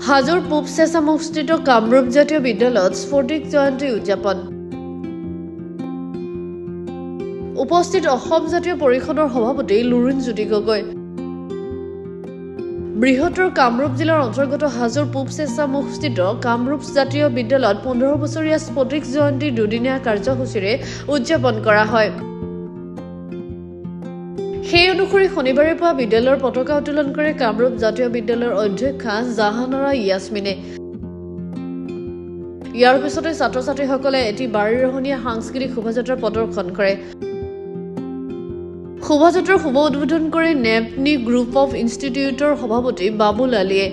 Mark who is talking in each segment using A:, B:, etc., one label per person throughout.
A: হাজোৰ পূব চেঁচামুখস্থিত কামৰূপ জাতীয় বিদ্যালয়ত স্ফটিক জয়ন্তী উদযাপন। উপস্থিত অসম জাতীয় পৰিষদৰ সভাপতি লুৰিণজ্যোতি গগৈ। বৃহত্তৰ কামৰূপ জিলাৰ অন্তৰ্গত হাজোৰ পূব চেঁচামুখস্থিত কামৰূপ জাতীয় বিদ্যালয়ত 15 বছৰীয়া স্ফটিক জয়ন্তী দুদিনীয়া কাৰ্যসূচীৰে উদযাপন কৰা হয়। সেই অনুসৰি শনিবাৰে পুৱা বিদ্যালয়ৰ পতাকা উত্তোলন কৰে কামৰূপ জাতীয় বিদ্যালয়ৰ অধ্যক্ষা জাহানাৰা ইয়াছমিনে। ইয়াৰ পিছতে ছাত্ৰ-ছাত্ৰীসকলে এটি বাৰীৰহণীয়া সাংস্কৃতিক শোভাযাত্ৰা প্ৰদৰ্শন কৰে। শোভাযাত্ৰাৰ শুভ উদ্বোধন কৰে নেপনি গ্ৰুপ অফ ইনষ্টিটিউটৰ সভাপতি বাবুল আলীয়ে।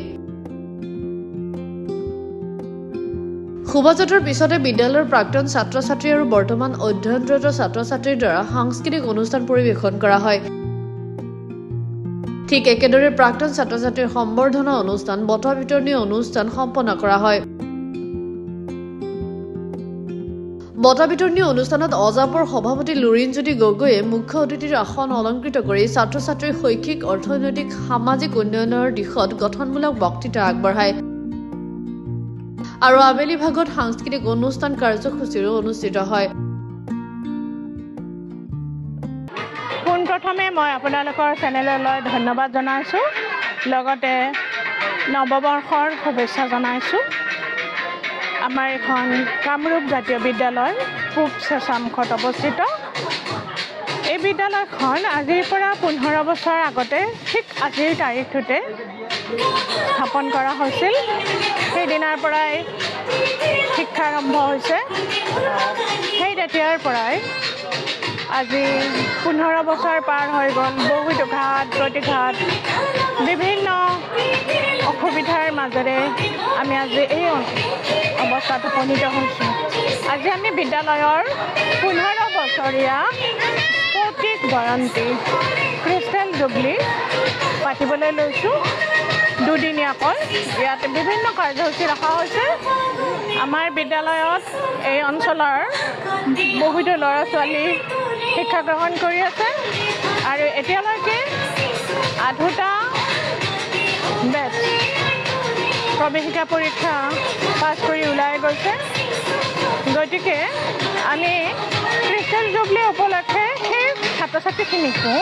A: শোভাযাত্ৰাৰ পিছতে বিদ্যালয়ৰ প্ৰাক্তন ছাত্ৰ-ছাত্ৰী আৰু বৰ্তমান অধ্যয়নৰত ছাত্ৰ-ছাত্ৰীৰ দ্বাৰা সাংস্কৃতিক অনুষ্ঠান পৰিৱেশন কৰা হয়। ঠিক একেদৰে প্ৰাক্তন ছাত্ৰ-ছাত্ৰীৰ সম্বৰ্ধনা অনুষ্ঠান, বঁটা বিতৰণী অনুষ্ঠান সম্পন্ন কৰা হয়। বঁটা বিতৰণী অনুষ্ঠানত অজাপৰ সভাপতি লুৰিণজ্যোতি গগৈয়ে মুখ্য অতিথিৰ আসন অলংকৃত কৰি ছাত্ৰ-ছাত্ৰীৰ শৈক্ষিক, অৰ্থনৈতিক, সামাজিক উন্নয়নৰ দিশত গঠনমূলক বক্তৃতা আগবঢ়ায় আৰু আবেলি ভাগত সাংস্কৃতিক অনুষ্ঠান কাৰ্যসূচীৰো অনুষ্ঠিত হয়।
B: পোনপ্ৰথমে মই আপোনালোকৰ চেনেললৈ ধন্যবাদ জনাইছোঁ, লগতে নৱবৰ্ষৰ শুভেচ্ছা জনাইছোঁ। আমাৰ এখন কামৰূপ জাতীয় বিদ্যালয় পূব চেঁচামুখত অৱস্থিত। এই বিদ্যালয়খন আজিৰ পৰা 15 বছৰ আগতে ঠিক আজিৰ তাৰিখটোতে স্থাপন কৰা হৈছিল। সেইদিনাৰ পৰাই শিক্ষা আৰম্ভ হৈছে। সেই তেতিয়াৰ পৰাই আজি 15 বছৰ পাৰ হৈ গ'ল। বহুতো ঘাত প্ৰতিঘাত, বিভিন্ন অসুবিধাৰ মাজেৰে আমি আজি এই অৱস্থাত উপনীত হৈছোঁ। আজি আমি বিদ্যালয়ৰ 15 বছৰীয়া স্ফটিক জয়ন্তী ক্ৰিষ্টেল জুবলি পাতিবলৈ লৈছোঁ দুদিনীয়াকৈ। ইয়াত বিভিন্ন কাৰ্যসূচী ৰখা হৈছে। আমাৰ বিদ্যালয়ত এই অঞ্চলৰ বহুতো ল'ৰা ছোৱালী শিক্ষা গ্ৰহণ কৰি আছে আৰু এতিয়ালৈকে 8টা বেটছ প্ৰৱেশিকা পৰীক্ষা পাছ কৰি ওলাই গৈছে। গতিকে আমি ক্ৰিষ্টেল জুবলি উপলক্ষে সেই ছাত্ৰ ছাত্ৰীখিনিকো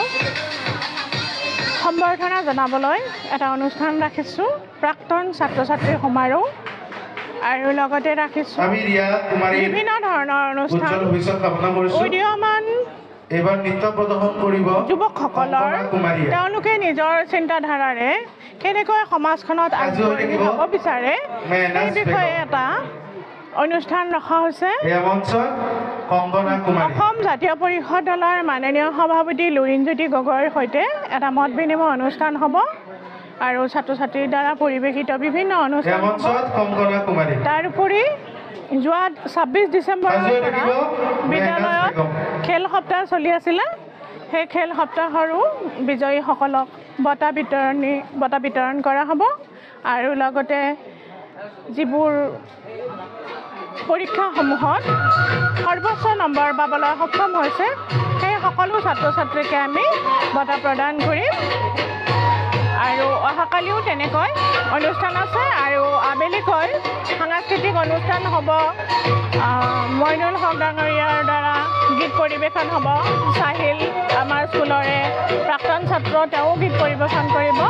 B: সম্বৰ্ধনা জনাবলৈ এটা অনুষ্ঠান ৰাখিছোঁ, প্ৰাক্তন ছাত্ৰ ছাত্ৰীৰ সমাৰোহ, আৰু লগতে ৰাখিছোঁ বিভিন্ন ধৰণৰ অনুষ্ঠান। উদীয়মান যুৱকসকলৰ তেওঁলোকে নিজৰ চিন্তাধাৰাৰে কেনেকৈ সমাজখনত আগবাঢ়ি যাব বিচাৰে সেই বিষয়ে এটা অনুষ্ঠান ৰখা হৈছে। অসম জাতীয় পৰিষদ দলৰ মাননীয় সভাপতি লুৰিণজ্যোতি গগৈৰ সৈতে এটা মত বিনিময় অনুষ্ঠান হ'ব আৰু ছাত্ৰ ছাত্ৰীৰ দ্বাৰা পৰিৱেশিত বিভিন্ন অনুষ্ঠান হ'ব। তাৰোপৰি যোৱা 26 ডিচেম্বৰৰ পৰা বিদ্যালয়ত খেল সপ্তাহ চলি আছিলে। সেই খেল সপ্তাহৰো বিজয়ীসকলক বঁটা বিতৰণ কৰা হ'ব আৰু লগতে যিবোৰ পৰীক্ষাসমূহত সৰ্বোচ্চ নম্বৰ পাবলৈ সক্ষম হৈছে সেই সকলো ছাত্ৰ ছাত্ৰীকে আমি বঁটা প্ৰদান কৰিম। আৰু অহাকালিও তেনেকৈ অনুষ্ঠান আছে আৰু আবেলিকৈ সাংস্কৃতিক অনুষ্ঠান হ'ব। মইনুল হক ডাঙৰীয়াৰ দ্বাৰা গীত পৰিৱেশন হ'ব। চাহিল আমাৰ স্কুলৰে প্ৰাক্তন ছাত্ৰ, তেওঁ গীত পৰিৱেশন কৰিব।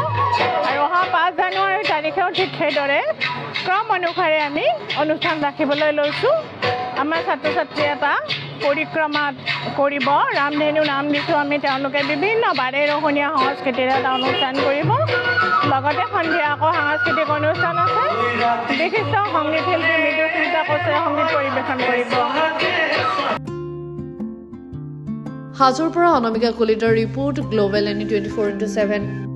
B: আৰু অহা 5 জানুৱাৰী তাৰিখেও ঠিক সেইদৰে ক্ৰম অনুসাৰে আমি অনুষ্ঠান ৰাখিবলৈ লৈছোঁ। আমাৰ ছাত্ৰ ছাত্ৰী এটা পৰিক্ৰমাত কৰিব, ৰামধেনু নাম দিছোঁ আমি। তেওঁলোকে বিভিন্ন বাৰেৰহণীয়া সংস্কৃতিৰে এটা অনুষ্ঠান কৰিব। লগতে সন্ধিয়া আকৌ সাংস্কৃতিক অনুষ্ঠান আছে। বিশিষ্ট সংগীত শিল্পী মৃদুস্মিতা কোচে সংগীত পৰিৱেশন কৰিব।
A: হাজোৰ পৰা অনামিকা কলিতাৰ ৰিপৰ্ট, গ্লোবেল NE 24/7।